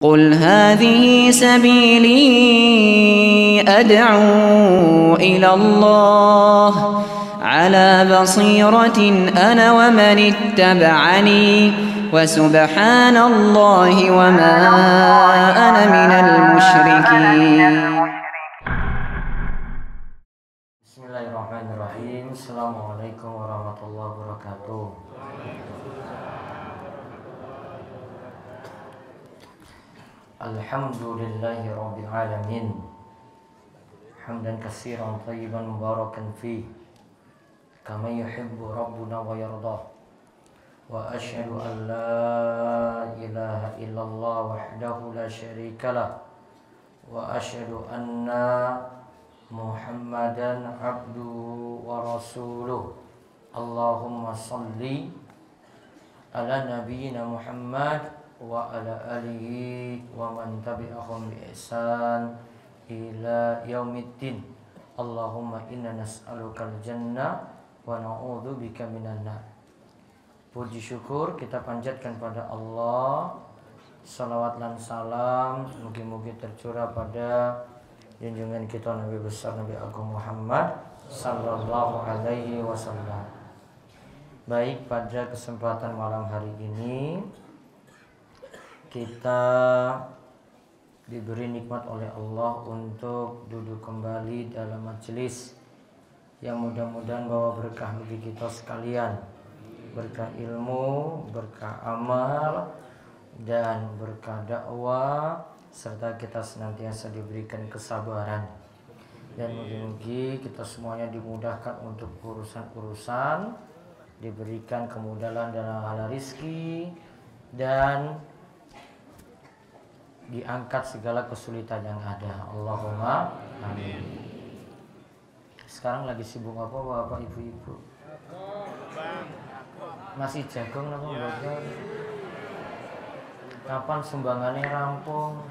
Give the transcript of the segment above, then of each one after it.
قل هذه سبيلي أدعو إلى الله على بصيرة أنا ومن اتبعني وسبحان الله وما أنا من المشركين. Bismillahirrahmanirrahim. Assalamualaikum warahmatullahi wabarakatuh. Alhamdulillahi rabbil alamin. Hamdan katsiran thayyiban mubarakan fi kama yuhibbu rabbuna wa yardah. Wa asyhadu an la ilaha illallah wahdahu la syarika lah. Wa asyhadu anna Muhammadan abduhu wa rasuluh. Allahumma salli ala nabiyyina Muhammad wa ala alihi wa man tabi'ahum bi ihsan ila yaumiddin. Allahumma inna nas'alukal jannah wa na'udzubika minan nar. Puji syukur kita panjatkan pada Allah. Salawat dan salam mugi-mugi tercurah pada junjungan kita Nabi besar Nabi Agung Muhammad sallallahu alaihi wasallam. Baik, pada kesempatan malam hari ini kita diberi nikmat oleh Allah untuk duduk kembali dalam majelis yang mudah-mudahan bawa berkah bagi kita sekalian, berkah ilmu, berkah amal, dan berkah dakwah, serta kita senantiasa diberikan kesabaran. Dan mungkin kita semuanya dimudahkan untuk urusan-urusan, diberikan kemudahan dalam hal rezeki, dan diangkat segala kesulitan yang ada. Allahumma amin. Sekarang lagi sibuk apa bapak ibu-ibu? Masih jagung apa bapak? Kapan sumbangannya rampung?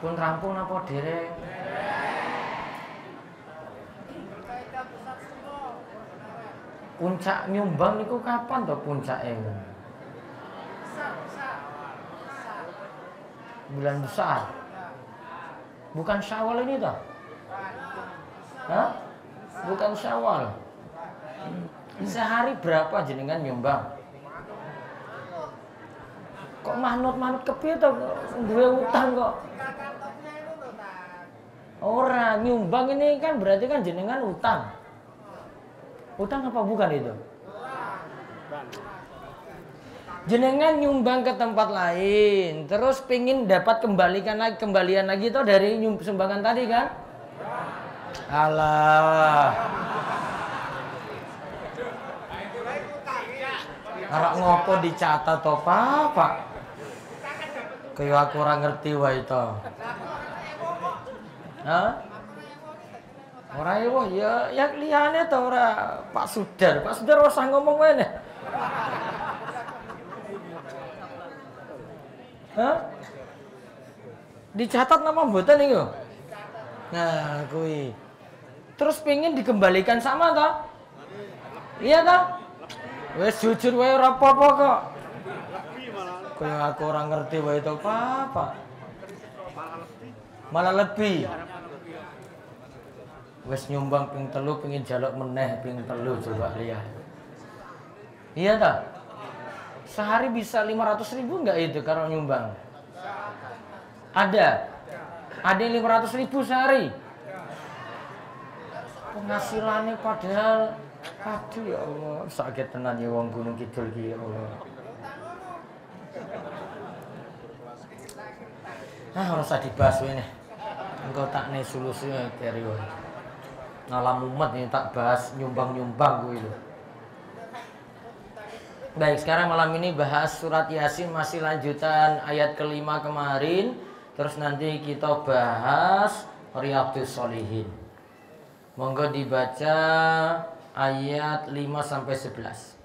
Pun rampung apa dereng? Puncak nyumbang niku kapan toh puncaknya? Bulan besar. Bukan Syawal ini toh? Hah? Bukan Syawal. Sehari berapa jenengan nyumbang? Kok manut-manut kepiye toh duwe utang kok? Ora, nyumbang ini kan berarti kan jenengan utang. Utang apa bukan itu? Jenengan nyumbang ke tempat lain, terus pingin dapat kembalian lagi itu dari sumbangan tadi kan? Alah. Arek ngopo dicatat to, Pak? Kayak aku ora ngerti wae to. Hah? Ora ya liyane to ora Pak Sudar. Pak Sudar ora usah ngomong wae nih. Hah? Dicatat nama mboten niku? Nah, kuwi. Terus pengin dikembalikan sama toh? Iya toh? Wes jujur wae ora apa-apa kok. Kayak aku ora ngerti wae to, Pak. Malah lebih. Wes nyumbang ping telu pengin jaluk meneh ping telu coba lihat. Iya tak? Sehari bisa 500.000 enggak itu kalau nyumbang? Ada 500.000 sehari. Penghasilannya padahal aduh ya Allah, sakit tenan ya wong Gunung Kidul ki ya Allah. Ora usah dibahas ini. Engko tak ne solusine dari ngalam umat ini tak bahas nyumbang-nyumbang gue itu. Baik, sekarang malam ini bahas surat Yasin, masih lanjutan ayat kelima kemarin. Terus nanti kita bahas Riyadhus Shalihin. Monggo dibaca ayat 5 sampai 11.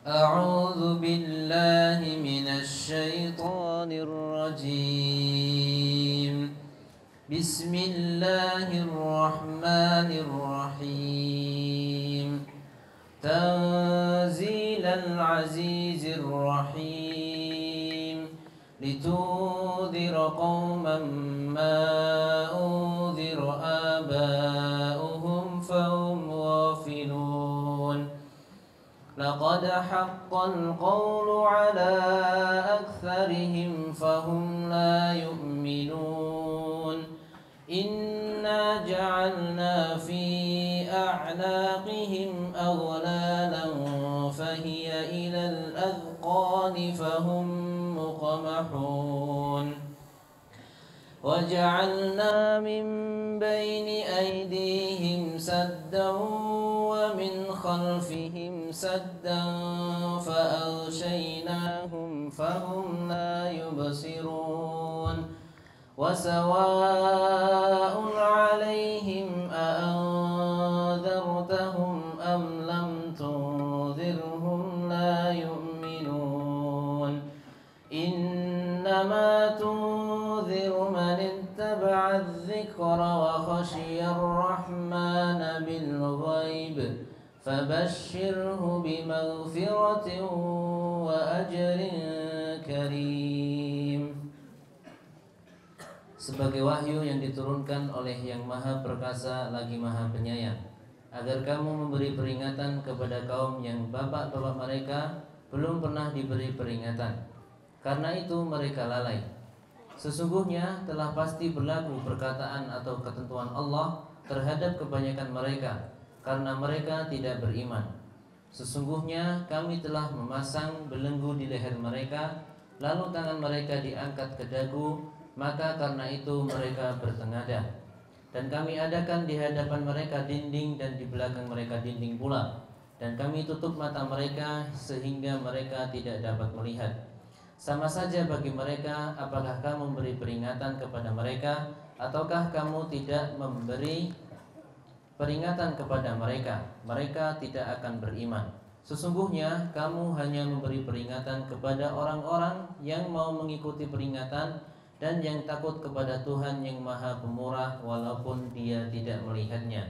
أعوذ بالله من الشيطان الرجيم بسم الله الرحمن الرحيم تنزيل العزيز الرحيم لتنذر قوما ما أنذر آباؤهم فهم غافلون لقد حق القول على أكثرهم فهم لا يؤمنون إنا جعلنا في أعناقهم أغلالا فهي إلى الأذقان فهم مقمحون وجعلنا من بين أيديهم سدا ومن خلفهم سدا فأغشيناهم فهم لا يبصرون وسواء عليهم أأنذرتهم أم لم تنذرهم لا يؤمنون إنما تنذر من اتبع الذكر وخشي الرحمن بالغيب فبشره بمغفرة وأجر كريم. Sebagai wahyu yang diturunkan oleh Yang Maha Perkasa lagi Maha Penyayang, agar kamu memberi peringatan kepada kaum yang bapak-bapak mereka belum pernah diberi peringatan, karena itu mereka lalai. Sesungguhnya telah pasti berlaku perkataan atau ketentuan Allah terhadap kebanyakan mereka, karena mereka tidak beriman. Sesungguhnya kami telah memasang belenggu di leher mereka, lalu tangan mereka diangkat ke dagu, maka karena itu mereka bertengadah. Dan kami adakan di hadapan mereka dinding dan di belakang mereka dinding pula. Dan kami tutup mata mereka sehingga mereka tidak dapat melihat. Sama saja bagi mereka apakah kamu memberi peringatan kepada mereka ataukah kamu tidak memberi peringatan kepada mereka. Mereka tidak akan beriman. Sesungguhnya kamu hanya memberi peringatan kepada orang-orang yang mau mengikuti peringatan dan yang takut kepada Tuhan yang Maha Pemurah walaupun dia tidak melihatnya.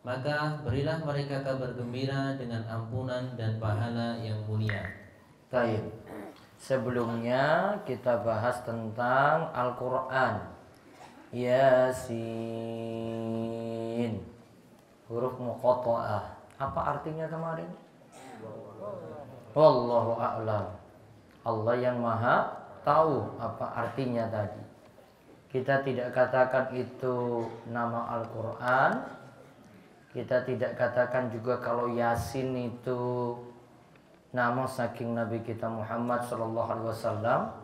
Maka berilah mereka kabar gembira dengan ampunan dan pahala yang mulia. Baik. Sebelumnya kita bahas tentang Al-Quran. Yasin, huruf muqatta'ah. Apa artinya kemarin? Wallahu a'lam. Allah yang Maha tahu apa artinya tadi. Kita tidak katakan itu nama Al-Quran. Kita tidak katakan juga kalau Yasin itu nama saking Nabi kita Muhammad SAW,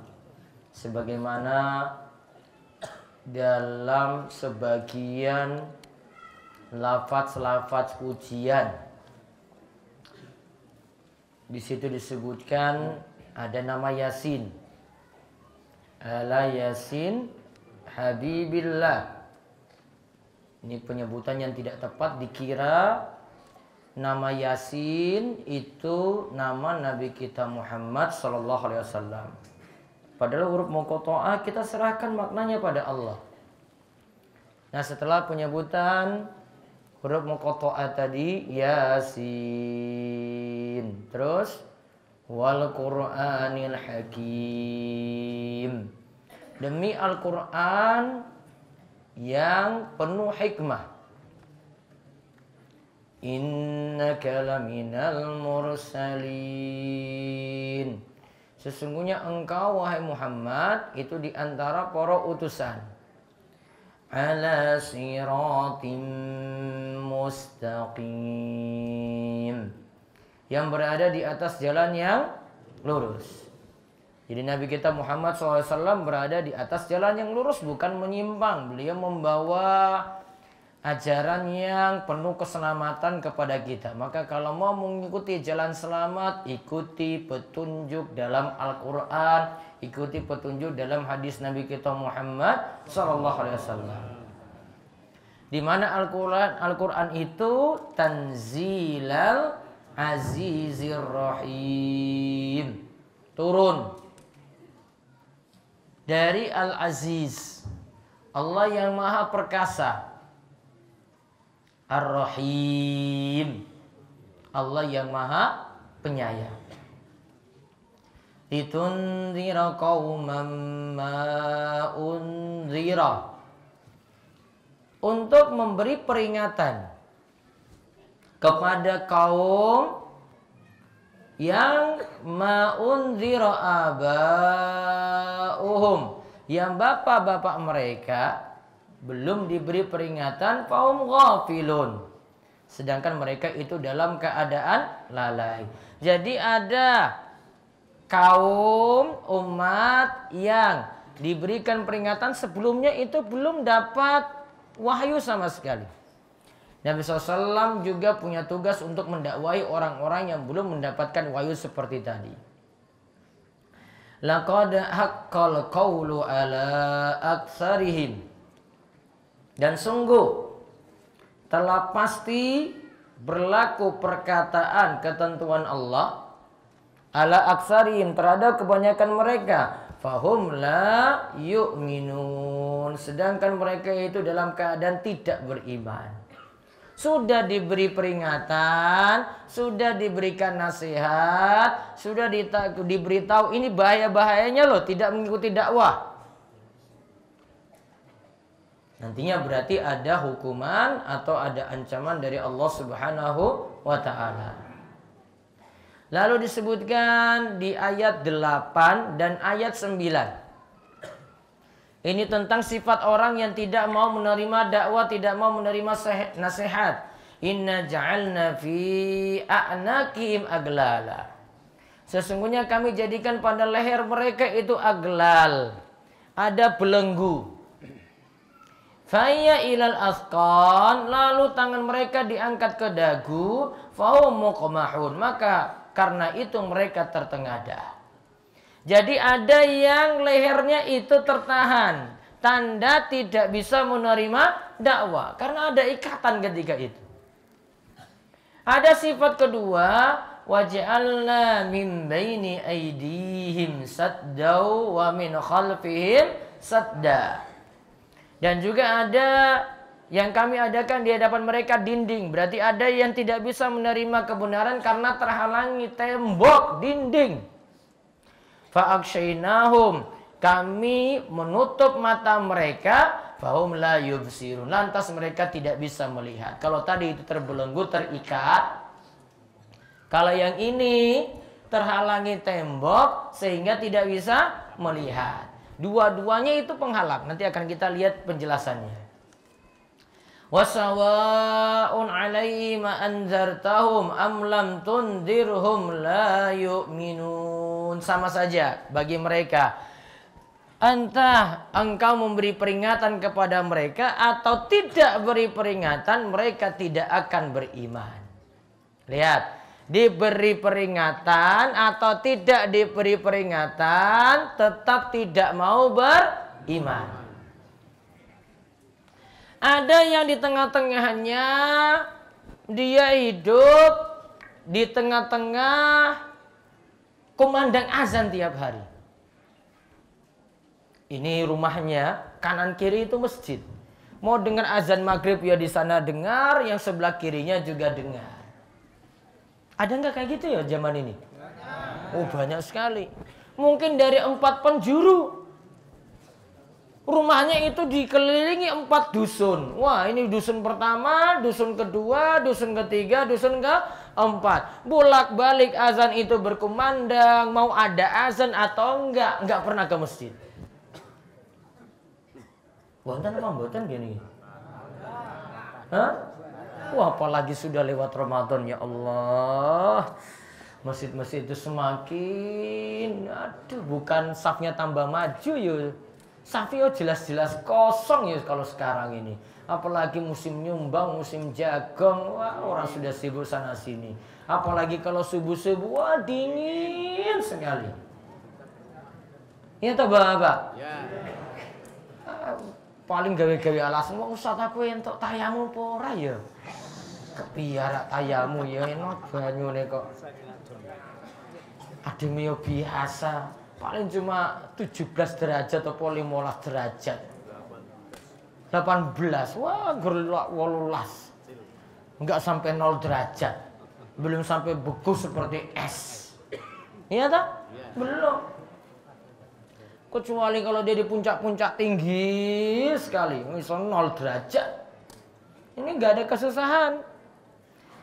sebagaimana dalam sebagian lafaz-lafaz pujian di situ disebutkan ada nama Yasin. Ala Yasin Habibillah. Ini penyebutan yang tidak tepat, dikira nama Yasin itu nama Nabi kita Muhammad SAW. Padahal huruf muqatta'ah kita serahkan maknanya pada Allah. Nah, setelah penyebutan huruf muqatta'ah tadi, Yasin, terus wal Qur'anil Hakim, demi Al-Quran yang penuh hikmah. Innaka laminal mursalin, sesungguhnya engkau wahai Muhammad itu di antara para utusan. Ala siratim mustaqim, yang berada di atas jalan yang lurus. Jadi Nabi kita Muhammad SAW berada di atas jalan yang lurus, bukan menyimpang. Beliau membawa ajaran yang penuh keselamatan kepada kita. Maka kalau mau mengikuti jalan selamat, ikuti petunjuk dalam Al-Quran, ikuti petunjuk dalam hadis Nabi kita Muhammad SAW. Di mana Al-Quran itu tanzilal azizir rahim, turun dari Al-Aziz, Allah yang Maha Perkasa, Ar-Rahim, Allah yang maha penyayang. Litunzira qauman ma unzira, untuk memberi peringatan kepada kaum yang ma'unzira aba'uhum, yang bapak-bapak mereka belum diberi peringatan, faum ghafilun, sedangkan mereka itu dalam keadaan lalai. Jadi ada kaum umat yang diberikan peringatan sebelumnya itu belum dapat wahyu sama sekali. Nabi SAW juga punya tugas untuk mendakwahi orang-orang yang belum mendapatkan wahyu seperti tadi. Laqad haqqal qawlu ala aktsarihim, dan sungguh telah pasti berlaku perkataan ketentuan Allah ala aktsarihim, terhadap kebanyakan mereka, fahum la yu'minun, sedangkan mereka itu dalam keadaan tidak beriman. Sudah diberi peringatan, sudah diberikan nasihat, sudah diberitahu ini bahaya-bahayanya loh tidak mengikuti dakwah. Nantinya berarti ada hukuman atau ada ancaman dari Allah Subhanahu wa ta'ala. Lalu disebutkan di ayat 8 dan ayat 9. Ini tentang sifat orang yang tidak mau menerima dakwah, tidak mau menerima nasihat. Inna ja'alna fi a'naqihim aglala. Sesungguhnya kami jadikan pada leher mereka itu aglal, ada belenggu. Faya ilal asqan, lalu tangan mereka diangkat ke dagu, fahum muqmahun, maka karena itu mereka tertengadah. Jadi ada yang lehernya itu tertahan, tanda tidak bisa menerima dakwah karena ada ikatan ketika itu. Ada sifat kedua, waj'alna min baini aydihim saddaw wa min khalfihim sadda. Dan juga ada yang kami adakan di hadapan mereka dinding. Berarti ada yang tidak bisa menerima kebenaran karena terhalangi tembok dinding. Fa'akshaynahum, kami menutup mata mereka, fahum la yubsirun, lantas mereka tidak bisa melihat. Kalau tadi itu terbelenggu, terikat, kalau yang ini terhalangi tembok sehingga tidak bisa melihat. Dua-duanya itu penghalang. Nanti akan kita lihat penjelasannya. Wasawa'un alaihim anzartahum am lam tundirhum la yu'minun. Sama saja bagi mereka, entah engkau memberi peringatan kepada mereka atau tidak beri peringatan, mereka tidak akan beriman. Lihat, diberi peringatan atau tidak diberi peringatan, tetap tidak mau beriman. Ada yang di tengah-tengahnya, dia hidup di tengah-tengah kumandang azan tiap hari. Ini rumahnya, kanan kiri itu masjid. Mau dengar azan maghrib ya di sana dengar, yang sebelah kirinya juga dengar. Ada nggak kayak gitu ya zaman ini? Oh banyak sekali. Mungkin dari 4 penjuru. Rumahnya itu dikelilingi 4 dusun. Wah, ini dusun pertama, dusun kedua, dusun ketiga, dusun keempat. Bolak-balik azan itu berkumandang, mau ada azan atau enggak pernah ke masjid. Wonten apa mboten gini? Hah? Wah, apalagi sudah lewat Ramadan, ya Allah. Masjid-masjid itu semakin, bukan safnya tambah maju ya. Safio jelas-jelas kosong ya kalau sekarang ini. Apalagi musim nyumbang, musim jagung, wah orang sudah sibuk sana sini. Apalagi kalau subuh-subuh, wah dingin sekali. Iya toh Bapak? Ya. Paling gawe-gawe alasan, wah Ustaz aku entuk tayamu apa ora ya? Kepiara tayamu ya enak banyune kok. Ademe yo biasa. Paling cuma 17 derajat atau 15 derajat. 18. Wah, 18. Enggak sampai 0 derajat. Belum sampai beku seperti es. Iya tak? Belum. Kecuali kalau dia di puncak-puncak tinggi sekali, misal 0 derajat. Ini nggak ada kesusahan.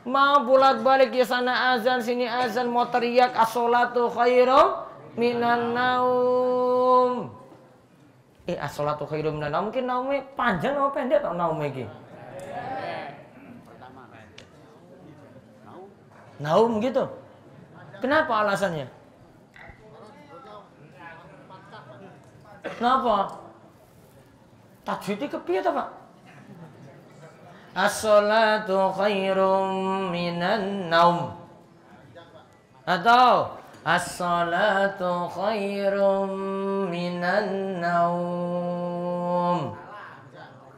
Mau bolak-balik ya sana azan sini azan, mau teriak as-sholatu khairum minan naum. As-sholatu khairum minan naum, mungkin naumnya panjang atau pendek atau naumnya iki? Naum gitu. Kenapa alasannya? Kenapa? Tajwidnya kepiye ta, Pak? As-sholatu khairum minan naum. Atau as-sholatu khairum minan naum.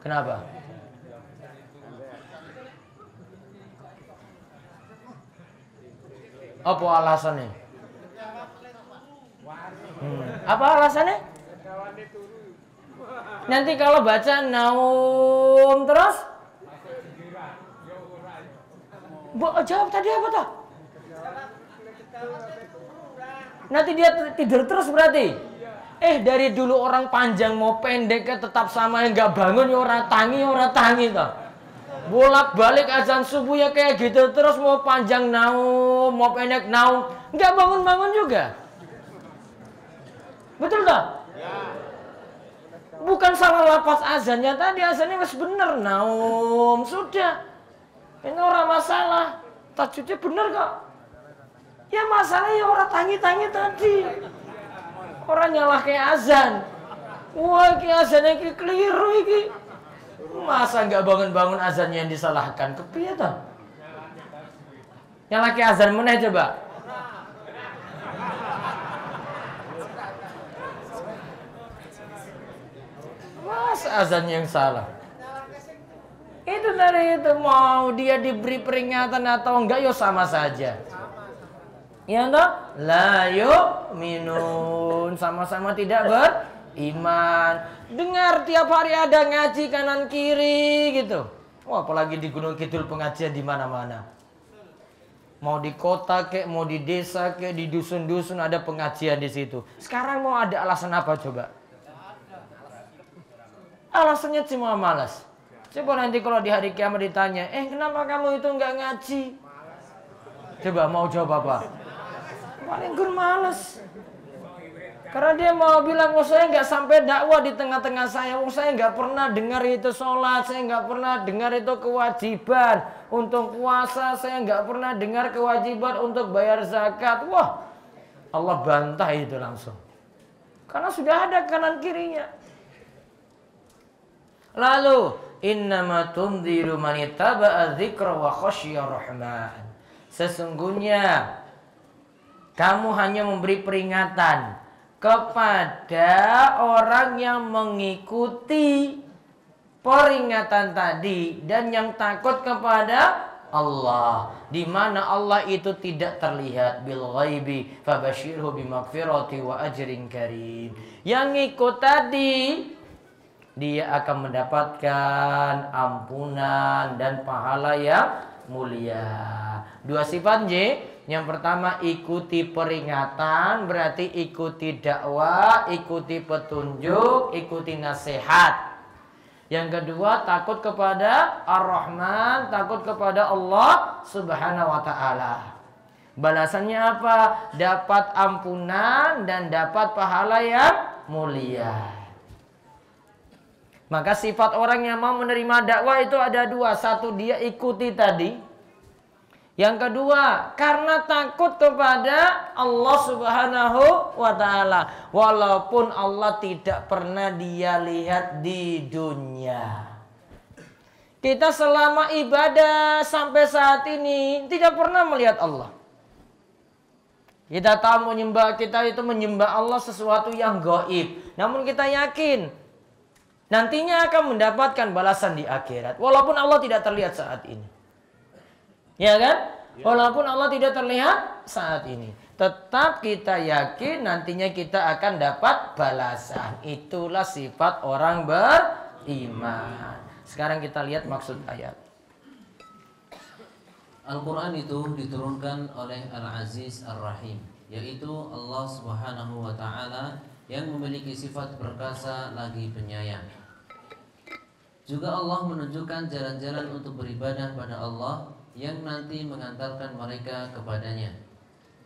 Kenapa? Apa alasannya? Apa alasannya? Nanti kalau baca naum terus jawab tadi apa tak? Nanti dia tidur terus berarti? Dari dulu orang panjang mau pendek tetap sama, yang nggak bangun ya orang tangi tak? Bolak-balik azan subuh ya kayak gitu terus, mau panjang naum, mau pendek naum, nggak bangun-bangun juga. Betul tak? Bukan salah lafaz azannya tadi, azannya masih bener naum, sudah. Ini orang masalah, tajwidnya bener kok. Ya masalahnya orang tangi-tangi tadi. Orang nyalah kayak azan. Wah, kayak azannya kayak keliru iki. Masa nggak bangun-bangun azannya yang disalahkan? Kepiye toh? Yang laki azan mana coba? Masa azannya yang salah? Itu dari itu, mau dia diberi peringatan atau enggak ya sama saja. Ya toh? La yu'minun, sama-sama tidak beriman. Dengar tiap hari ada ngaji kanan kiri gitu. Wah, apalagi di Gunung Kidul pengajian di mana-mana. Mau di kota kek, mau di desa kek, di dusun-dusun ada pengajian di situ. Sekarang mau ada alasan apa coba? Alasannya cuma malas. Coba nanti kalau di hari kiamat ditanya, kenapa kamu itu nggak ngaji? Coba mau jawab apa? Paling gur males. Karena dia mau bilang, saya nggak sampai dakwah di tengah-tengah saya. Saya nggak pernah dengar itu sholat, saya nggak pernah dengar itu kewajiban untuk puasa, saya nggak pernah dengar kewajiban untuk bayar zakat. Wah, Allah bantah itu langsung. Karena sudah ada kanan kirinya. Lalu, innama tunziru man ittaba'a dzikra wa khasyiyar rahman. Sesungguhnya kamu hanya memberi peringatan kepada orang yang mengikuti peringatan tadi dan yang takut kepada Allah, di mana Allah itu tidak terlihat, bil ghaibi fabashirhu bimaghfirati wa ajrin karim. Yang ikut tadi dia akan mendapatkan ampunan dan pahala yang mulia. Dua sifat J. Yang pertama ikuti peringatan, berarti ikuti dakwah, ikuti petunjuk, ikuti nasihat. Yang kedua takut kepada Ar-Rahman, takut kepada Allah Subhanahu wa ta'ala. Balasannya apa? Dapat ampunan dan dapat pahala yang mulia. Maka sifat orang yang mau menerima dakwah itu ada dua. Satu, dia ikuti tadi. Yang kedua, karena takut kepada Allah Subhanahu wa ta'ala. Walaupun Allah tidak pernah dia lihat di dunia. Kita selama ibadah sampai saat ini tidak pernah melihat Allah. Kita tahu menyembah, kita itu menyembah Allah sesuatu yang gaib. Namun kita yakin nantinya akan mendapatkan balasan di akhirat. Walaupun Allah tidak terlihat saat ini. Ya kan? Walaupun Allah tidak terlihat saat ini, tetap kita yakin nantinya kita akan dapat balasan. Itulah sifat orang beriman. Sekarang kita lihat maksud ayat. Al-Quran itu diturunkan oleh Al-Aziz Ar-Rahim, yaitu Allah Subhanahu wa Ta'ala yang memiliki sifat perkasa lagi penyayang. Juga Allah menunjukkan jalan-jalan untuk beribadah pada Allah yang nanti mengantarkan mereka kepadanya.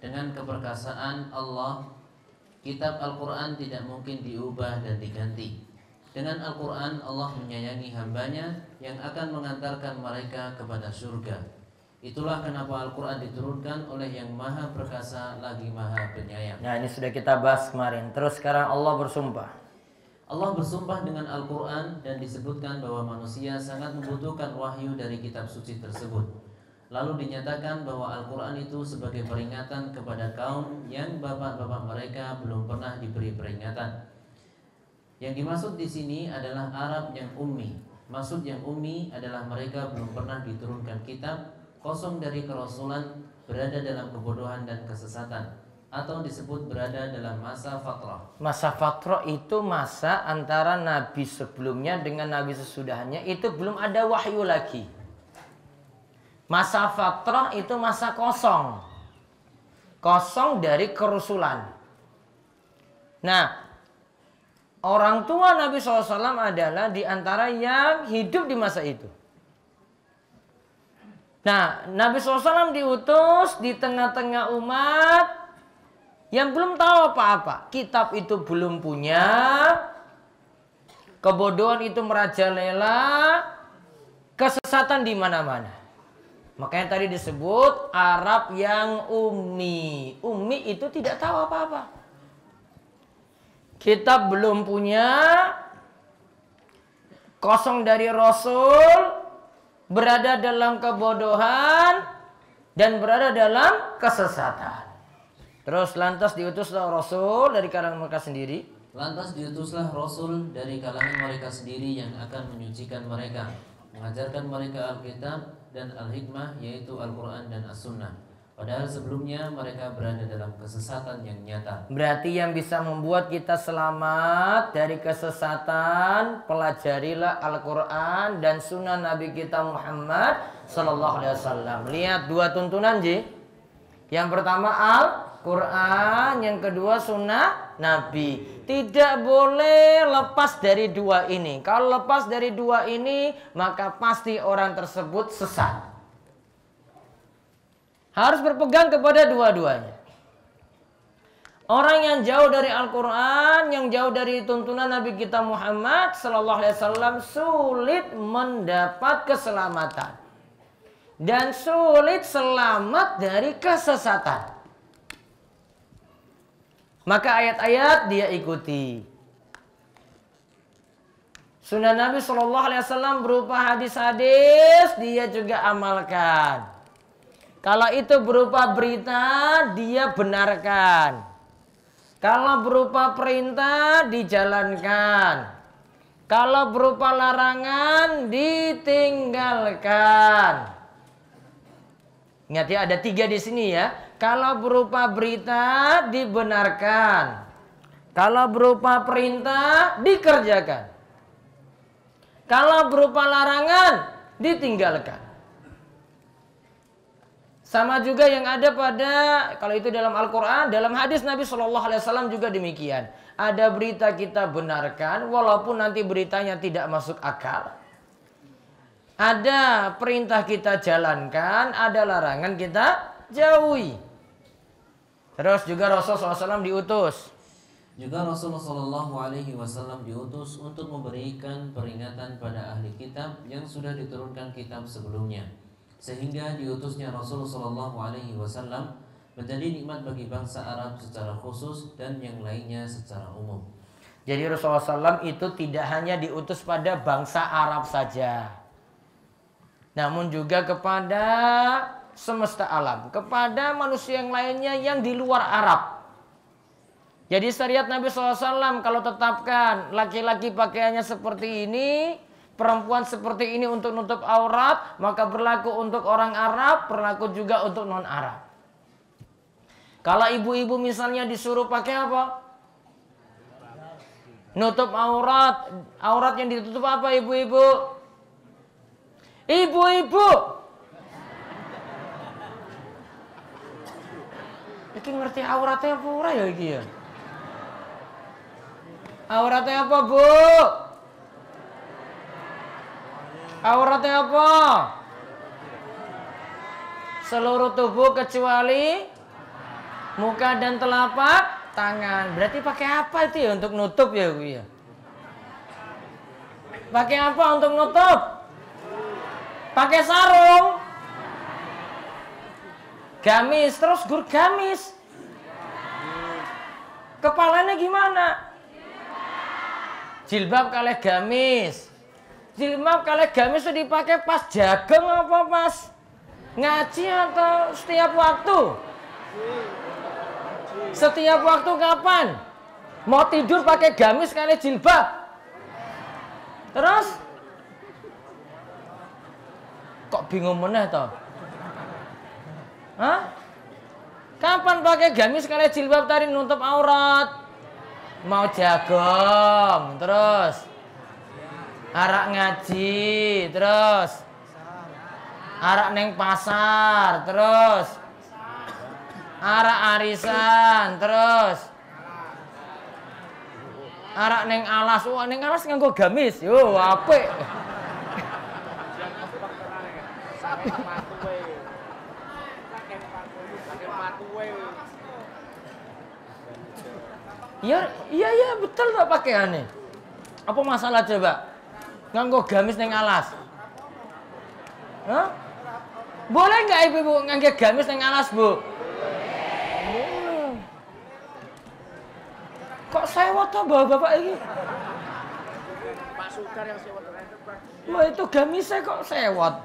Dengan keperkasaan Allah, kitab Al-Quran tidak mungkin diubah dan diganti. Dengan Al-Quran Allah menyayangi hambanya yang akan mengantarkan mereka kepada surga. Itulah kenapa Al-Quran diturunkan oleh yang maha perkasa lagi maha penyayang. Nah, ini sudah kita bahas kemarin. Terus sekarang Allah bersumpah. Allah bersumpah dengan Al-Quran dan disebutkan bahwa manusia sangat membutuhkan wahyu dari kitab suci tersebut. Lalu dinyatakan bahwa Al-Quran itu sebagai peringatan kepada kaum yang bapak-bapak mereka belum pernah diberi peringatan. Yang dimaksud di sini adalah Arab yang ummi. Maksud yang ummi adalah mereka belum pernah diturunkan kitab, kosong dari kerasulan, berada dalam kebodohan dan kesesatan, atau disebut berada dalam masa fatrah. Masa fatrah itu masa antara nabi sebelumnya dengan nabi sesudahnya, itu belum ada wahyu lagi. Masa fatrah itu masa kosong. Kosong dari kerusulan. Nah, orang tua Nabi SAW adalah di antara yang hidup di masa itu. Nah, Nabi SAW diutus di tengah-tengah umat yang belum tahu apa-apa. Kitab itu belum punya. Kebodohan itu merajalela. Kesesatan di mana-mana. Makanya tadi disebut Arab yang ummi. Ummi itu tidak tahu apa-apa. Kitab belum punya. Kosong dari Rasul. Berada dalam kebodohan dan berada dalam kesesatan. Terus lantas diutuslah Rasul dari kalangan mereka sendiri. Lantas diutuslah Rasul dari kalangan mereka sendiri yang akan menyucikan mereka, mengajarkan mereka Alkitab dan Al-Hikmah, yaitu Al-Quran dan As-Sunnah. Padahal sebelumnya mereka berada dalam kesesatan yang nyata. Berarti yang bisa membuat kita selamat dari kesesatan, pelajarilah Al-Quran dan Sunnah Nabi kita Muhammad Sallallahu Alaihi Wasallam. Lihat dua tuntunan, Ji. Yang pertama Al-Quran, yang kedua Sunnah Nabi. Tidak boleh lepas dari dua ini. Kalau lepas dari dua ini, maka pasti orang tersebut sesat. Harus berpegang kepada dua-duanya. Orang yang jauh dari Al-Quran, yang jauh dari tuntunan Nabi kita Muhammad Sallallahu Alaihi Wasallam, sulit mendapat keselamatan. Dan sulit selamat dari kesesatan. Maka ayat-ayat dia ikuti. Sunnah Nabi Sallallahu Alaihi Wasallam berupa hadis-hadis, dia juga amalkan. Kalau itu berupa berita, dia benarkan. Kalau berupa perintah, dijalankan. Kalau berupa larangan, ditinggalkan. Ingat ya, ada 3 di sini ya. Kalau berupa berita, dibenarkan. Kalau berupa perintah, dikerjakan. Kalau berupa larangan, ditinggalkan. Sama juga yang ada pada, kalau itu dalam Al-Quran, dalam hadis Nabi SAW juga demikian. Ada berita kita benarkan, walaupun nanti beritanya tidak masuk akal. Ada perintah kita jalankan, ada larangan kita jauhi. Terus juga Rasulullah SAW diutus. Juga Rasulullah SAW diutus untuk memberikan peringatan pada ahli kitab yang sudah diturunkan kitab sebelumnya. Sehingga diutusnya Rasulullah SAW menjadi nikmat bagi bangsa Arab secara khusus dan yang lainnya secara umum. Jadi Rasulullah SAW itu tidak hanya diutus pada bangsa Arab saja, namun juga kepada semesta alam, kepada manusia yang lainnya yang di luar Arab. Jadi syariat Nabi SAW kalau tetapkan laki-laki pakaiannya seperti ini, perempuan seperti ini untuk nutup aurat, maka berlaku untuk orang Arab, berlaku juga untuk non-Arab. Kalau ibu-ibu misalnya disuruh pakai apa? Nutup aurat. Aurat yang ditutup apa ibu-ibu? Ibu-ibu. Iki ngerti auratnya apa ora ya iki ya? Auratnya apa, Bu? Auratnya apa? Seluruh tubuh kecuali muka dan telapak tangan. Berarti pakai apa itu ya untuk nutup ya, Bu ya? Pakai apa untuk nutup? Pakai sarung. Gamis, terus gur gamis. Kepalanya gimana? Jilbab kalih gamis. Jilbab kalih gamis itu dipakai pas jagung apa pas ngaji atau setiap waktu? Setiap waktu kapan? Mau tidur pakai gamis kalih jilbab. Terus kok bingung meneh toh? Hah? Kapan pakai gamis kalih jilbab tadi nutup aurat? Mau jagung, terus arak ngaji, terus arak neng pasar, terus arak arisan, terus arak neng alas. Wah, neng alas nganggo gamis. Yo, apik. Iya betul tak pakaiannya. Apa masalah coba? Nganggo gamis neng alas. Hah? Boleh nggak ibu nganggo gamis neng alas, Bu? Boleh. Kok sewot toh bapak ini? Pak Sukar yang sewot. Wah, itu gamisnya kok sewot.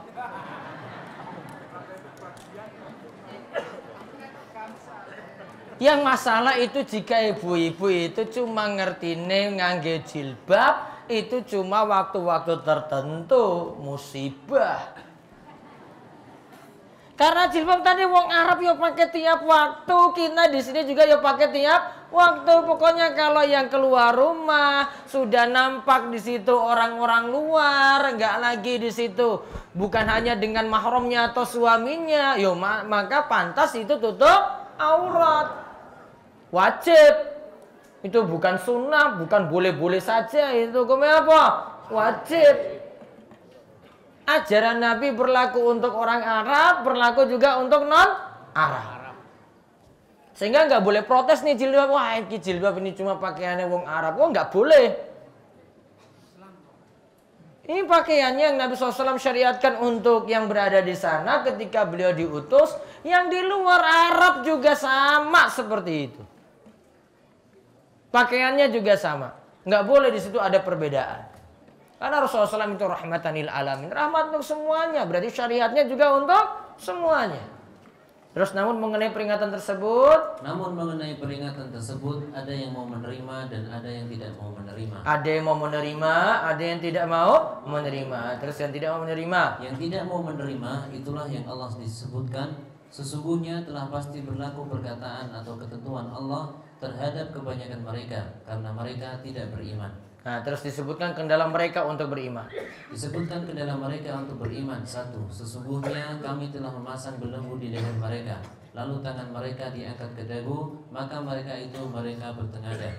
Yang masalah itu jika ibu-ibu itu cuma ngertine ngangge jilbab, itu cuma waktu-waktu tertentu, musibah. Karena jilbab tadi wong Arab ya pakai tiap waktu, kita di sini juga ya pakai tiap waktu. Pokoknya kalau yang keluar rumah sudah nampak di situ orang-orang luar, enggak lagi di situ bukan hanya dengan mahramnya atau suaminya, yo maka pantas itu tutup aurat. Wajib. Itu bukan sunnah, bukan boleh-boleh saja. Itu hukumnya apa? Wajib. Ajaran Nabi berlaku untuk orang Arab, berlaku juga untuk non-Arab. Sehingga nggak boleh protes nih jilbab. Wah, ini jilbab ini cuma pakaiannya wong Arab. Wah, nggak boleh. Ini pakaiannya yang Nabi SAW syariatkan untuk yang berada di sana ketika beliau diutus. Yang di luar Arab juga sama seperti itu. Pakaiannya juga sama. Nggak boleh di situ ada perbedaan. Karena Rasulullah SAW itu rahmatan lil alamin. Rahmat untuk semuanya. Berarti syariatnya juga untuk semuanya. Terus namun mengenai peringatan tersebut. Namun mengenai peringatan tersebut ada yang mau menerima dan ada yang tidak mau menerima. Ada yang mau menerima, ada yang tidak mau menerima. Terus yang tidak mau menerima. Yang tidak mau menerima itulah yang Allah disebutkan. Sesungguhnya telah pasti berlaku perkataan atau ketentuan Allah terhadap kebanyakan mereka karena mereka tidak beriman. Nah, terus disebutkan kendala mereka untuk beriman. Disebutkan kendala mereka untuk beriman. 1. Sesungguhnya kami telah memasang belenggu di leher mereka, lalu tangan mereka diangkat ke dagu, maka mereka bertengadah.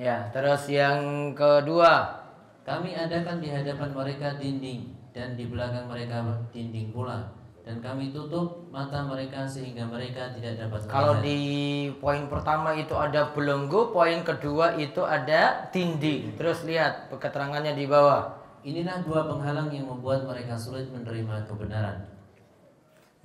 Ya, terus yang kedua, kami adakan di hadapan mereka dinding dan di belakang mereka dinding pula. Dan kami tutup mata mereka sehingga mereka tidak dapat melihat. Kalau di poin pertama itu ada belenggu, poin kedua itu ada dinding. Terus lihat keterangannya di bawah. Inilah dua penghalang yang membuat mereka sulit menerima kebenaran.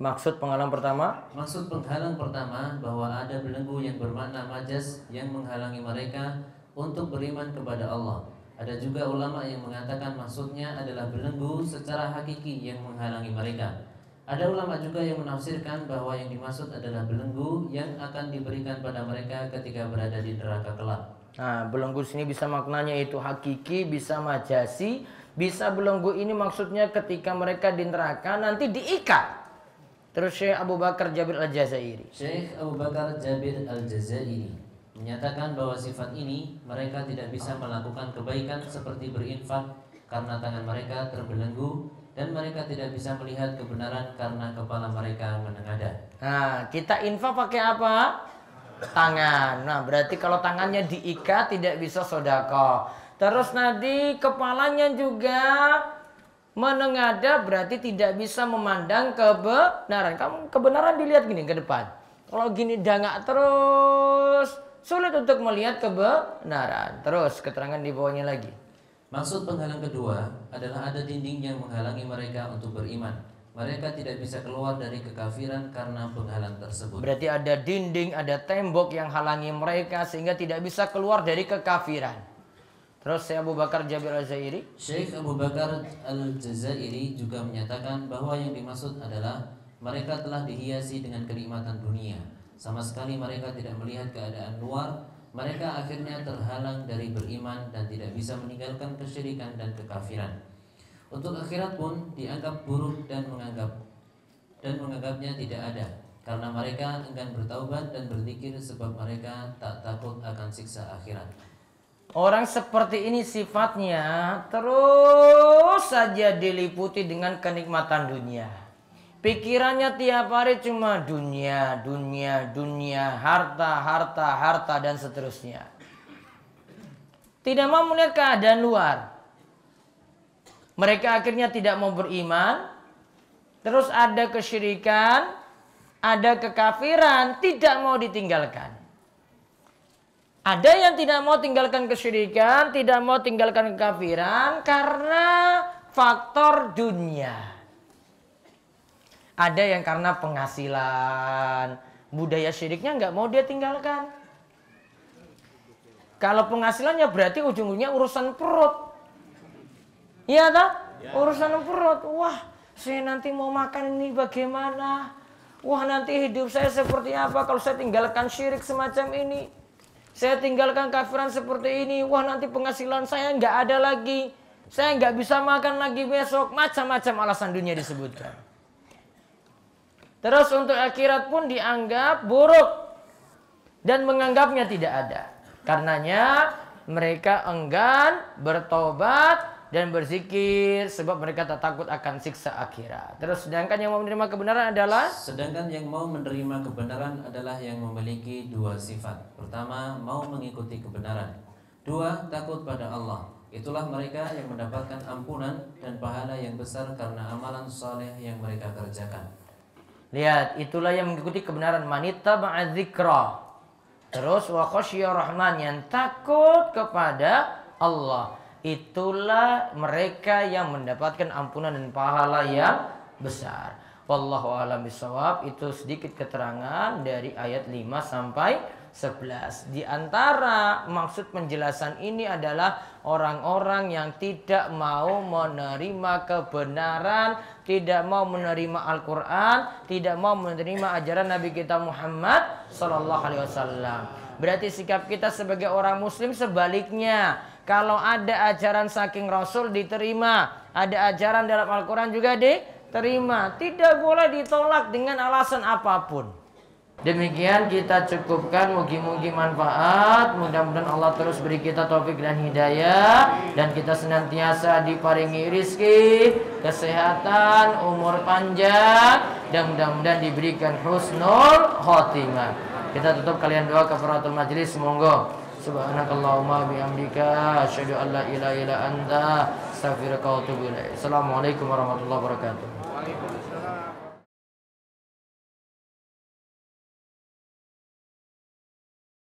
Maksud penghalang pertama? Maksud penghalang pertama bahwa ada belenggu yang bermakna majas yang menghalangi mereka untuk beriman kepada Allah. Ada juga ulama yang mengatakan maksudnya adalah belenggu secara hakiki yang menghalangi mereka. Ada ulama juga yang menafsirkan bahwa yang dimaksud adalah belenggu yang akan diberikan pada mereka ketika berada di neraka kelak. Nah, belenggu sini bisa maknanya itu hakiki, bisa majasi, bisa belenggu ini maksudnya ketika mereka di neraka nanti diikat. Terus Syekh Abu Bakar Jabir Al-Jazairi. Syekh Abu Bakar Jabir Al-Jazairi menyatakan bahwa sifat ini mereka tidak bisa melakukan kebaikan seperti berinfak karena tangan mereka terbelenggu dan mereka tidak bisa melihat kebenaran karena kepala mereka menengadah. Nah, kita infak pakai apa? Tangan. Nah, berarti kalau tangannya diikat tidak bisa sedekah. Terus nanti kepalanya juga menengadah, berarti tidak bisa memandang kebenaran. Kamu kebenaran dilihat gini ke depan. Kalau gini dangak terus, sulit untuk melihat kebenaran. Terus keterangan di bawahnya lagi. Maksud penghalang kedua adalah ada dinding yang menghalangi mereka untuk beriman. Mereka tidak bisa keluar dari kekafiran karena penghalang tersebut. Berarti ada dinding, ada tembok yang halangi mereka sehingga tidak bisa keluar dari kekafiran. Terus Syekh Abu Bakar Jabir Al-Jazairi, Syekh Abu Bakar Al-Jazairi juga menyatakan bahwa yang dimaksud adalah mereka telah dihiasi dengan kenikmatan dunia. Sama sekali mereka tidak melihat keadaan luar. Mereka akhirnya terhalang dari beriman dan tidak bisa meninggalkan kesyirikan dan kekafiran. Untuk akhirat pun dianggap buruk dan menganggapnya tidak ada, karena mereka enggan bertaubat dan berzikir sebab mereka tak takut akan siksa akhirat. orang seperti ini sifatnya terus saja diliputi dengan kenikmatan dunia. Pikirannya tiap hari cuma dunia, dunia, dunia, harta, harta, harta, dan seterusnya. Tidak mau melihat keadaan luar. Mereka akhirnya tidak mau beriman. Terus ada kesyirikan, ada kekafiran, tidak mau ditinggalkan. Ada yang tidak mau tinggalkan kesyirikan, tidak mau tinggalkan kekafiran karena faktor dunia. Ada yang karena penghasilan, budaya syiriknya nggak mau dia tinggalkan. Kalau penghasilannya berarti ujung-ujungnya urusan perut. Iya tak? Urusan perut. Wah, saya nanti mau makan ini bagaimana? Wah, nanti hidup saya seperti apa kalau saya tinggalkan syirik semacam ini? Saya tinggalkan kafiran seperti ini. Wah, nanti penghasilan saya nggak ada lagi. Saya nggak bisa makan lagi besok. Macam-macam alasan dunia disebutkan. Terus untuk akhirat pun dianggap buruk. Dan menganggapnya tidak ada. Karenanya mereka enggan bertobat dan berzikir sebab mereka tak takut akan siksa akhirat. Terus sedangkan yang mau menerima kebenaran adalah? Sedangkan yang mau menerima kebenaran adalah yang memiliki dua sifat. Pertama, mau mengikuti kebenaran. Dua, takut pada Allah. Itulah mereka yang mendapatkan ampunan dan pahala yang besar karena amalan soleh yang mereka kerjakan. Lihat, itulah yang mengikuti kebenaran. Manittaba'a dzikra. Terus wa khasyya rahman, yang takut kepada Allah. Itulah mereka yang mendapatkan ampunan dan pahala yang besar. Wallahu a'lam bishawab. Itu sedikit keterangan dari ayat 5 sampai 11. Di antara maksud penjelasan ini adalah orang-orang yang tidak mau menerima kebenaran, tidak mau menerima Al-Quran, tidak mau menerima ajaran Nabi kita Muhammad sallallahu alaihi wasallam. Berarti sikap kita sebagai orang muslim sebaliknya. Kalau ada ajaran saking Rasul diterima, ada ajaran dalam Al-Quran juga diterima. Tidak boleh ditolak dengan alasan apapun. Demikian kita cukupkan, mugi-mugi manfaat. Mudah-mudahan Allah terus beri kita taufik dan hidayah, dan kita senantiasa diparingi rizki, kesehatan, umur panjang, dan mudah-mudahan diberikan husnul khotimah. Kita tutup kalian doa kafaratul majlis. Monggo. Subhanakallahumma bihamdika asyhadu an la ilaha illa anta astaghfiruka wa atubu ilaik. Assalamualaikum warahmatullahi wabarakatuh.